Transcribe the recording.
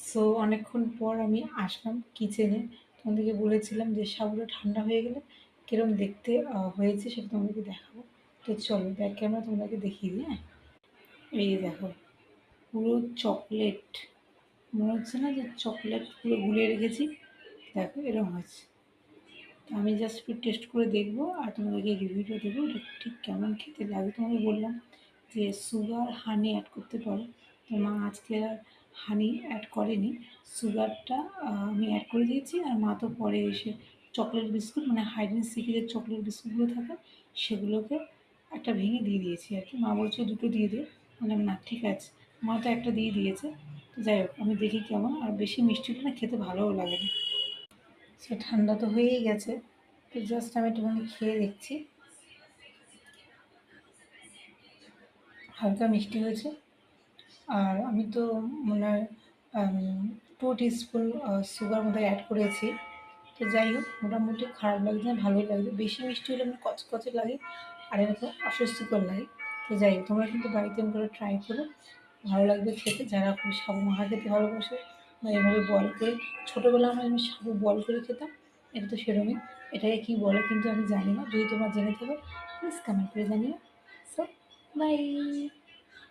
So অনেকক্ষণ পর আমি আসলাম কিচেনে। তোমাদেরকে বলেছিলাম যে সাবুটা ঠান্ডা হয়ে গেলে কিরম দেখতে হয়েছে সেটা তোমাদেরকে দেখাবো। তো চলো ব্যাক ক্যামেরা তোমাদেরকে দেখিয়ে দিই। হ্যাঁ, এই যে দেখো, পুরো চকলেট, মনে হচ্ছে না যে চকলেট পুরো গুলিয়ে রেখেছি। দেখো এরকম হয়েছে। তো আমি জাস্ট একটু টেস্ট করে দেখবো আর তোমাদেরকে রিভিউটা দেবো এটা ঠিক কেমন খেতে লাগে। তোমাকে বললাম যে সুগার হানি অ্যাড করতে পারো, তো মা আজকে আর হানি অ্যাড করেনি, সুগারটা আমি অ্যাড করে দিয়েছি। আর মা তো পরে এসে চকলেট বিস্কুট, মানে হাইড অ্যান্ড সিকের যে চকলেট বিস্কুটগুলো থাকে সেগুলোকে একটা ভেঙে দিয়ে দিয়েছি আর কি। মা বলছে দুটো দিয়ে দিও, মানে না ঠিক আছে, মা তো একটা দিয়ে দিয়েছে। তো যাই হোক, আমি দেখি কেমন। আর বেশি মিষ্টিটা না খেতে ভালোও লাগে না। সে ঠান্ডা তো হয়েই গেছে, তো জাস্ট আমি একটুখানি খেয়ে দেখছি। হালকা মিষ্টি হয়েছে। আর আমি তো মনে হয় 2 টিস্পুন সুগার মধ্যে অ্যাড করেছি। তো যাই হোক, মোটামুটি খারাপ লাগছে না, ভালোই লাগছে। বেশি মিষ্টি হলে আমার কচকচে লাগে আর এরকম অস্বস্তিকর লাগে। তো যাই হোক, তোমরা কিন্তু বাড়িতে এরকম করে ট্রাই করো, ভালো লাগবে খেতে। যারা খুব সাবু মাখা খেতে ভালোবাসে বা এভাবে বল করে, ছোটোবেলায় আমরা যেমন সাবু বল করে খেতাম, এটা তো সেরকমই। এটাকে কী বলে কিন্তু আমি জানি না, যদি তোমরা জেনে থাকো প্লিজ কমেন্ট করে জানিও। So by.